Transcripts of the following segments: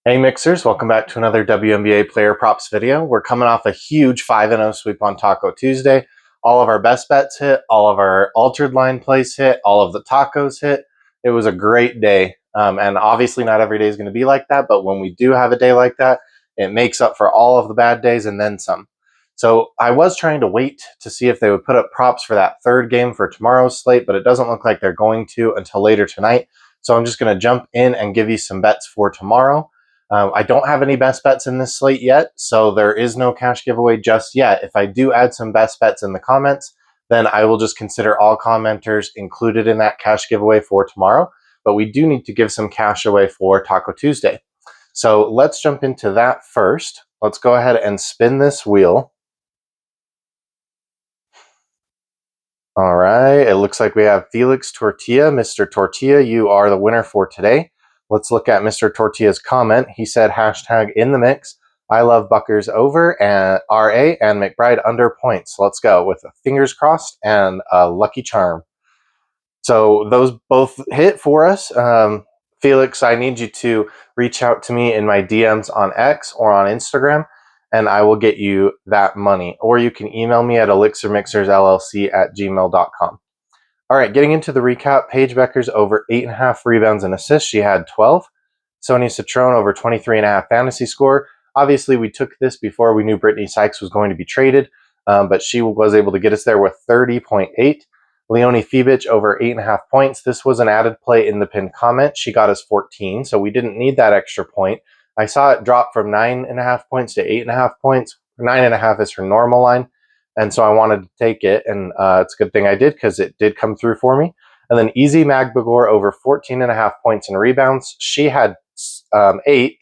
Hey Mixers, welcome back to another WNBA player props video. We're coming off a huge 5-0 sweep on Taco Tuesday. All of our best bets hit, all of our altered line plays hit, all of the tacos hit. It was a great day. And obviously not every day is going to be like that, but when we do have a day like that, it makes up for all of the bad days and then some. So I was trying to wait to see if they would put up props for that third game for tomorrow's slate, but it doesn't look like they're going to until later tonight. So I'm just going to jump in and give you some bets for tomorrow. I don't have any best bets in this slate yet, so there is no cash giveaway just yet. If I do add some best bets in the comments, then I will just consider all commenters included in that cash giveaway for tomorrow. But we do need to give some cash away for Taco Tuesday. So let's jump into that first. Let's go ahead and spin this wheel. All right, it looks like we have Felix Tortilla. Mr. Tortilla, you are the winner for today. Let's look at Mr. Tortilla's comment. He said, hashtag in the mix. I love Buckers over and RA and McBride under points. Let's go with fingers crossed and a lucky charm. So those both hit for us. Felix, I need you to reach out to me in my DMs on X or on Instagram, and I will get you that money. Or you can email me at elixirmixersllc@gmail.com. All right, getting into the recap, Paige Bueckers over 8.5 rebounds and assists. She had 12. Sonia Citron over 23.5 fantasy score. Obviously, we took this before we knew Brittany Sykes was going to be traded, but she was able to get us there with 30.8. Leonie Fibich over 8.5 points. This was an added play in the pinned comment. She got us 14, so we didn't need that extra point. I saw it drop from 9.5 points to 8.5 points. 9.5 is her normal line. And so I wanted to take it, and it's a good thing I did because it did come through for me. And then Easy Magbagor over 14.5 points and rebounds. She had 8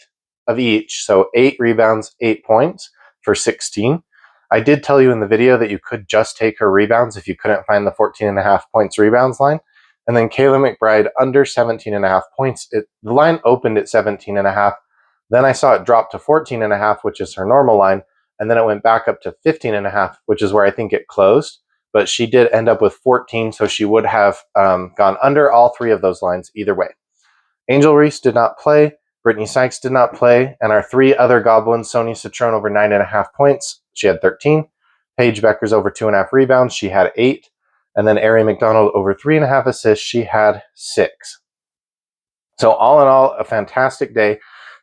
of each, so 8 rebounds, 8 points for 16. I did tell you in the video that you could just take her rebounds if you couldn't find the 14.5 points rebounds line. And then Kayla McBride under 17.5 points. The line opened at 17.5. Then I saw it drop to 14.5, which is her normal line. And then it went back up to 15.5, which is where I think it closed. But she did end up with 14, so she would have gone under all 3 of those lines either way. Angel Reese did not play. Brittany Sykes did not play. And our 3 other goblins, Sonia Citron over 9.5 points. She had 13. Paige Bueckers over 2.5 rebounds. She had 8. And then Ari McDonald over 3.5 assists. She had 6. So all in all, a fantastic day.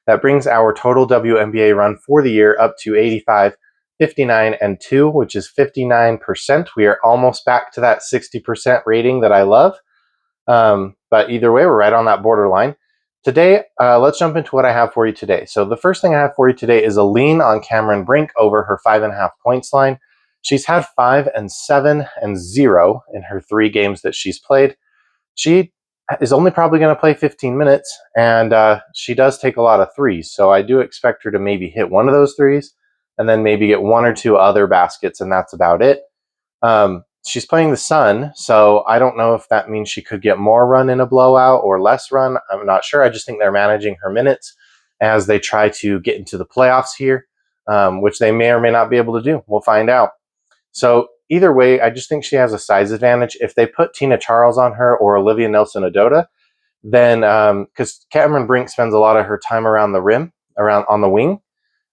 That brings our total WNBA run for the year up to 85, 59, and 2, which is 59%. We are almost back to that 60% rating that I love. But either way, we're right on that borderline. Today, let's jump into what I have for you today. So the first thing I have for you today is a lean on Cameron Brink over her 5.5 points line. She's had 5 and 7 and 0 in her 3 games that she's played. She is only probably going to play 15 minutes, and she does take a lot of threes. So I do expect her to maybe hit one of those threes and then maybe get 1 or 2 other baskets, and that's about it. She's playing the Sun, so I don't know if that means she could get more run in a blowout or less run. I'm not sure. I just think they're managing her minutes as they try to get into the playoffs here, which they may or may not be able to do. We'll find out. So either way, I just think she has a size advantage. If they put Tina Charles on her or Olivia Nelson-Ododa, then because Cameron Brink spends a lot of her time around the rim, around on the wing,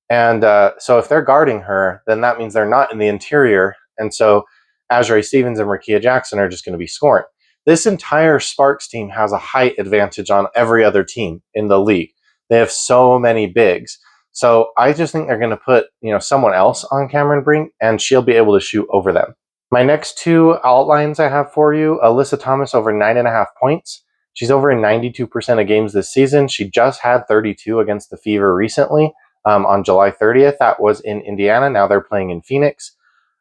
and so if they're guarding her, then that means they're not in the interior, and so Azrae Stevens and Rakia Jackson are just going to be scoring. This entire Sparks team has a height advantage on every other team in the league. They have so many bigs. So I just think they're going to put, someone else on Cameron Brink, and she'll be able to shoot over them. My next 2 outlines I have for you, Alyssa Thomas over 9.5 points. She's over in 92% of games this season. She just had 32 against the Fever recently on July 30th. That was in Indiana. Now they're playing in Phoenix.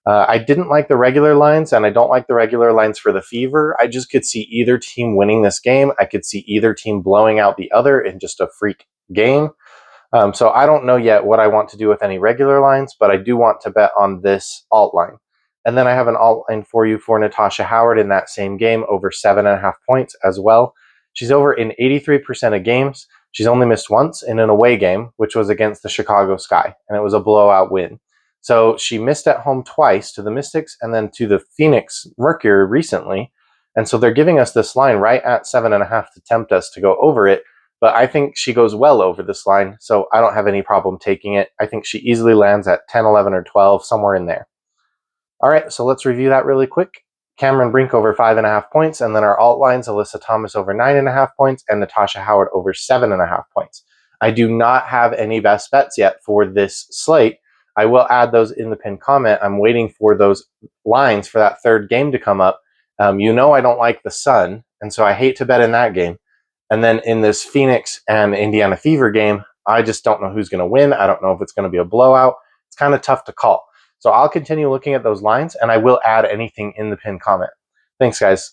I didn't like the regular lines, and I don't like the regular lines for the Fever. I just could see either team winning this game. I could see either team blowing out the other in just a freak game. So I don't know yet what I want to do with any regular lines, but I do want to bet on this alt line. And then I have an alt line for you for Natasha Howard in that same game over 7.5 points as well. She's over in 83% of games. She's only missed once in an away game, which was against the Chicago Sky, and it was a blowout win. So she missed at home twice to the Mystics and then to the Phoenix Mercury recently. And so they're giving us this line right at 7.5 to tempt us to go over it. but I think she goes well over this line, so I don't have any problem taking it. I think she easily lands at 10, 11, or 12, somewhere in there. All right, so let's review that really quick. Cameron Brink over 5.5 points, and then our alt lines, Alyssa Thomas over 9.5 points, and Natasha Howard over 7.5 points. I do not have any best bets yet for this slate. I will add those in the pinned comment. I'm waiting for those lines for that third game to come up. You know I don't like the Sun, and so I hate to bet in that game. And then in this Phoenix and Indiana Fever game, I just don't know who's going to win. I don't know if it's going to be a blowout. It's kind of tough to call. So I'll continue looking at those lines, and I will add anything in the pinned comment. Thanks, guys.